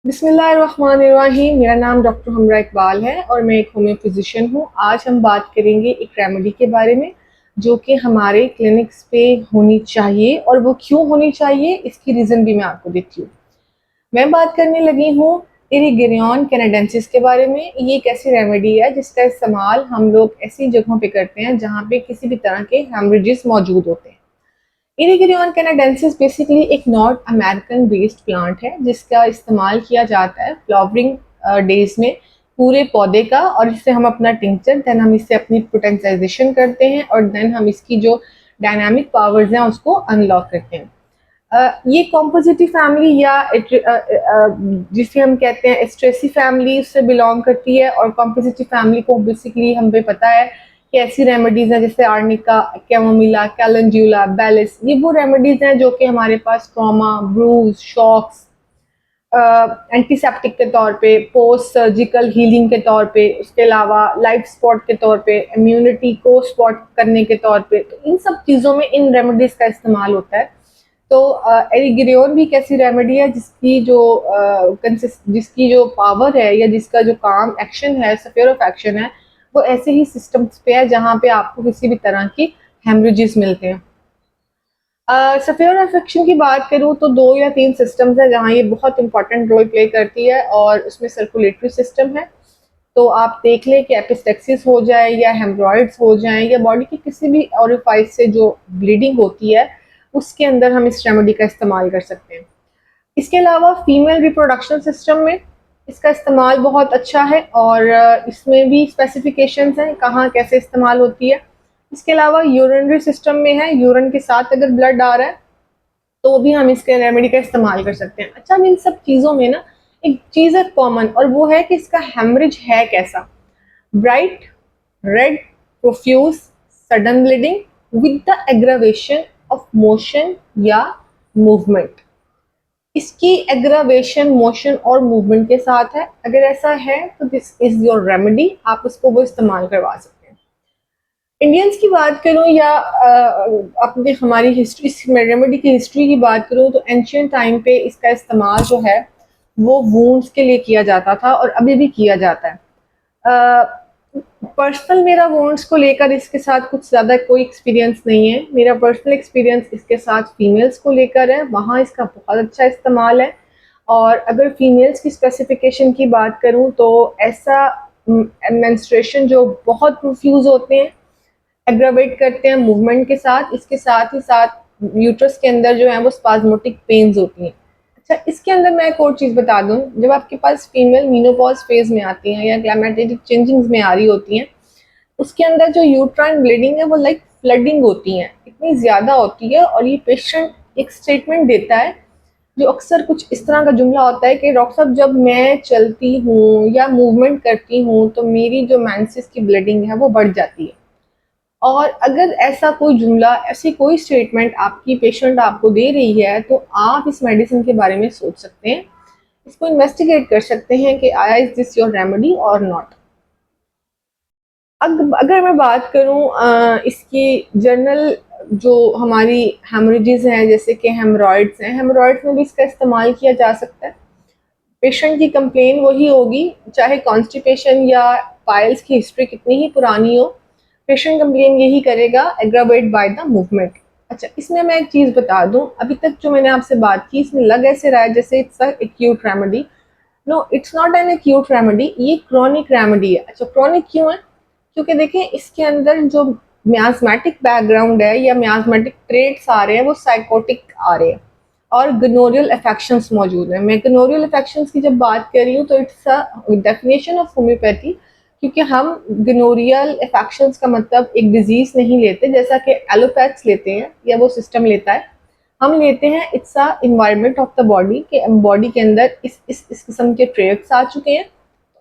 बिस्मिल्लाहिर्रहमानिर्रहीम। मेरा नाम डॉक्टर हमरा इकबाल है और मैं एक होम्यो फिजिशियन हूँ। आज हम बात करेंगे एक रेमेडी के बारे में जो कि हमारे क्लिनिक्स पे होनी चाहिए, और वो क्यों होनी चाहिए इसकी रीज़न भी मैं आपको देती हूँ। मैं बात करने लगी हूँ इरिगिरियन कैनेडेंसिस के बारे में। ये एक ऐसी रेमेडी है जिसका इस्तेमाल हम लोग ऐसी जगहों पे करते हैं जहाँ पे किसी भी तरह के हेमरेजेस मौजूद होते हैं। इरिगिरियन कैनाडेंसिस बेसिकली एक नॉर्थ अमेरिकन बेस्ड प्लांट है जिसका इस्तेमाल किया जाता है फ्लावरिंग डेज में पूरे पौधे का, और इससे हम अपना टिंचर देन हम इससे अपनी पोटेंसाइजेशन करते हैं और देन हम इसकी जो डायनामिक पावर्स हैं उसको अनलॉक करते हैं। ये कॉम्पोजिटिव फैमिली या जिसे हम कहते हैं एस्ट्रेसी फैमिली उससे बिलोंग करती है, और कॉम्पोजिटिव फैमिली को बेसिकली हमें पता है कि ऐसी रेमेडीज हैं जैसे आर्निका, कैमोमिला, कैलेंड्यूला, बेलिस। ये वो रेमेडीज हैं जो कि हमारे पास ट्रॉमा, ब्रूज, शॉक्स, एंटीसेप्टिक के तौर पे, पोस्ट सर्जिकल हीलिंग के तौर पे, उसके अलावा लाइफ स्पॉट के तौर पे, इम्यूनिटी को स्पॉट करने के तौर पे, तो इन सब चीज़ों में इन रेमेडीज का इस्तेमाल होता है। तो एरिगिरियन भी एक ऐसी रेमेडी है जिसकी जो पावर है या जिसका जो काम एक्शन है, स्फीयर ऑफ एक्शन है, वो ऐसे ही सिस्टम्स पे है जहाँ पे आपको किसी भी तरह की हेमरेजेस मिलते हैं। स्फीयर ऑफ एक्शन की बात करूँ तो 2 या 3 सिस्टम्स हैं जहाँ ये बहुत इंपॉर्टेंट रोल प्ले करती है, और उसमें सर्कुलेटरी सिस्टम है। तो आप देख लें कि एपिस्टेक्सिस हो जाए या हेमरॉइड्स हो जाएं या बॉडी के किसी भी ओरिफाइस से जो ब्लीडिंग होती है उसके अंदर हम इस रेमेडी का इस्तेमाल कर सकते हैं। इसके अलावा फीमेल रिप्रोडक्शन सिस्टम में इसका इस्तेमाल बहुत अच्छा है, और इसमें भी स्पेसिफिकेशंस हैं कहाँ कैसे इस्तेमाल होती है। इसके अलावा यूरिनरी सिस्टम में है, यूरिन के साथ अगर ब्लड आ रहा है तो भी हम इसके रेमेडी का इस्तेमाल कर सकते हैं। अच्छा, इन सब चीज़ों में ना एक चीज़ है कॉमन, और वो है कि इसका हेमरेज है कैसा। Bright red profuse sudden bleeding with the aggravation of motion या मूवमेंट। इसकी एग्रावेशन मोशन और मूवमेंट के साथ है। अगर ऐसा है तो दिस इज योर रेमेडी, आप उसको वो इस्तेमाल करवा सकते हैं। इंडियंस की बात करूं या अपनी हमारी हिस्ट्री, रेमेडी की हिस्ट्री की बात करूं तो एंशियंट टाइम पे इसका इस्तेमाल जो है वो वूंड्स के लिए किया जाता था और अभी भी किया जाता है। पर्सनल मेरा वॉन्ट्स को लेकर इसके साथ कुछ ज़्यादा कोई एक्सपीरियंस नहीं है। मेरा पर्सनल एक्सपीरियंस इसके साथ फीमेल्स को लेकर है, वहाँ इसका बहुत अच्छा इस्तेमाल है। और अगर फीमेल्स की स्पेसिफिकेशन की बात करूँ तो ऐसा मेंस्ट्रुएशन जो बहुत प्रोफ्यूज होते हैं, एग्रावेट करते हैं मूवमेंट के साथ, इसके साथ ही साथ यूट्रस के अंदर जो है वो स्पाज्मोटिक पेन्स होती हैं। अच्छा, इसके अंदर मैं एक और चीज़ बता दूं, जब आपके पास फीमेल मीनोपॉज फेज में आती हैं या क्लाइमेटिक चेंजिंग्स में आ रही होती हैं, उसके अंदर जो यूट्राइन ब्लीडिंग है वो लाइक फ्लडिंग होती है, इतनी ज़्यादा होती है, और ये पेशेंट एक स्टेटमेंट देता है जो अक्सर कुछ इस तरह का जुमला होता है कि डॉक्टर साहब जब मैं चलती हूँ या मूवमेंट करती हूँ तो मेरी जो मेंसेस की ब्लीडिंग है वो बढ़ जाती है। और अगर ऐसा कोई जुमला, ऐसी कोई स्टेटमेंट आपकी पेशेंट आपको दे रही है तो आप इस मेडिसिन के बारे में सोच सकते हैं, इसको इन्वेस्टिगेट कर सकते हैं कि आया इज दिस योर रेमेडी और नॉट। अगर मैं बात करूं इसकी जनरल जो हमारी हेमरेजेस हैं जैसे कि हेमरॉइड्स हैं, हेमरॉइड्स में भी इसका इस्तेमाल किया जा सकता है। पेशेंट की कंप्लेन वही होगी, चाहे कॉन्स्टिपेशन या पाइल्स की हिस्ट्री कितनी ही पुरानी हो, पेशेंट कंप्लेन यही करेगा, एग्रावेट बाय द मूवमेंट। अच्छा, इसमें मैं एक चीज़ बता दूं, अभी तक जो मैंने आपसे बात की इसमें लग ऐसे रहा है जैसे it's a acute remedy. No, it's not an acute remedy, ये क्रॉनिक रेमेडी है। अच्छा, क्रॉनिक क्यों है? क्योंकि देखें इसके अंदर जो मियास्मेटिक बैकग्राउंड है या मियास्मेटिक ट्रेट्स आ रहे हैं वो साइकोटिक आ रहे हैं, और गनोरियल अफेक्शंस मौजूद हैं। मैं गनोरियल अफेक्शंस की जब बात कर रही हूँ तो it's a definition of homeopathy, क्योंकि हम गनोरियल अफेक्शंस का मतलब एक डिजीज नहीं लेते जैसा कि एलोपैथ्स लेते हैं या वो सिस्टम लेता है। हम लेते हैं it's a environment of the body के बॉडी के अंदर इस किस्म के ट्रेट्स आ चुके हैं,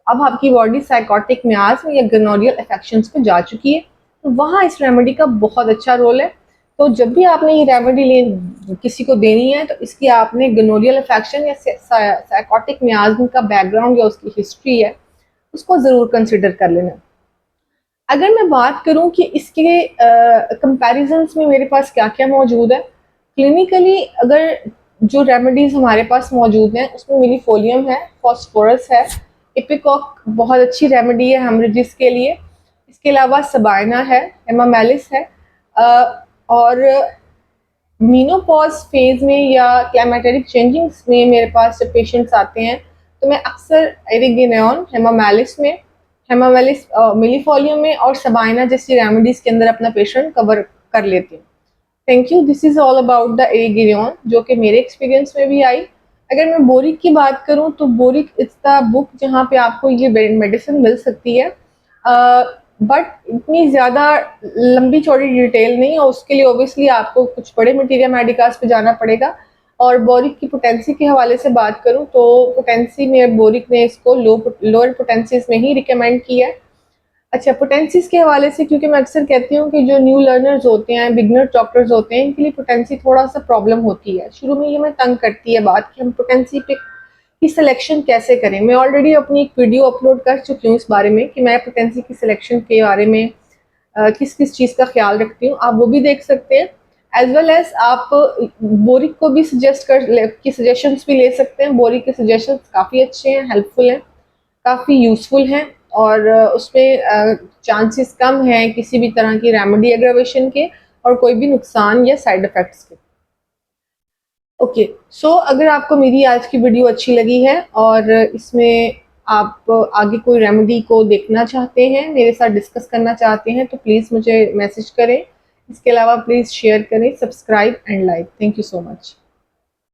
अब आपकी बॉडी साइकोटिक मियाज या गनोरियल अफेक्शंस पे जा चुकी है, तो वहाँ इस रेमेडी का बहुत अच्छा रोल है। तो जब भी आपने ये रेमेडी किसी को देनी है तो इसकी आपने गनोरियल अफेक्शन या साइकोटिक मियाज का बैकग्राउंड या उसकी हिस्ट्री है उसको ज़रूर कंसिडर कर लेना। अगर मैं बात करूं कि इसके कंपैरिजन्स में मेरे पास क्या क्या मौजूद है क्लिनिकली, अगर जो रेमेडीज़ हमारे पास मौजूद हैं उसमें मिलीफोलियम है, फॉस्फोरस है, इपिकॉक बहुत अच्छी रेमेडी है हेमरेजिस के लिए। इसके अलावा सबाइना है, हेमामेलिस है, और मीनोपॉज फेज में या क्लाइमेटेरिक चेंजिंग्स में मेरे पास जब पेशेंट्स आते हैं तो मैं अक्सर एरिगिनोन हेमामेलिस में, हेमामेलिस मिलीफोलियम में और सबाइना जैसी रेमेडीज़ के अंदर अपना पेशेंट कवर कर लेती हूँ। Thank you. This is all about the एरिगिनोन, जो कि मेरे एक्सपीरियंस में भी आई। अगर मैं बोरिक की बात करूँ तो बोरिक इज़ द बुक जहाँ पे आपको ये मेडिसिन मिल सकती है, बट इतनी ज़्यादा लंबी चौड़ी डिटेल नहीं, और उसके लिए ओबियसली आपको कुछ बड़े मटीरियल मेडिकास पे जाना पड़ेगा। और बोरिक की पोटेंसी के हवाले से बात करूँ तो पोटेंसी में बोरिक ने इसको लोअर पोटेंसीज में ही रिकमेंड किया है। अच्छा, पोटेंसीज के हवाले से, क्योंकि मैं अक्सर कहती हूँ कि जो न्यू लर्नर्स होते हैं, बिगनर डॉक्टर्स होते हैं, इनके लिए पोटेंसी थोड़ा सा प्रॉब्लम होती है। शुरू में ये मैं तंग करती है बात कि हम पोटेंसी पे की सिलेक्शन कैसे करें। मैं ऑलरेडी अपनी एक वीडियो अपलोड कर चुकी हूँ इस बारे में कि मैं पोटेंसी की सिलेक्शन के बारे में किस किस चीज़ का ख्याल रखती हूँ, आप वो भी देख सकते हैं। एज वेल एज आप बोरिक को भी की सजेशंस भी ले सकते हैं। बोरिक के सजेशंस काफ़ी अच्छे हैं, हेल्पफुल हैं, काफ़ी यूज़फुल हैं, और उसमें चांसेस कम हैं किसी भी तरह की रेमेडी एग्रावेशन के और कोई भी नुकसान या साइड इफ़ेक्ट्स के। ओके, सो अगर आपको मेरी आज की वीडियो अच्छी लगी है और इसमें आप आगे कोई रेमेडी को देखना चाहते हैं, मेरे साथ डिस्कस करना चाहते हैं, तो प्लीज़ मुझे मैसेज करें। इसके अलावा प्लीज़ शेयर करें, subscribe and like. Thank you so much.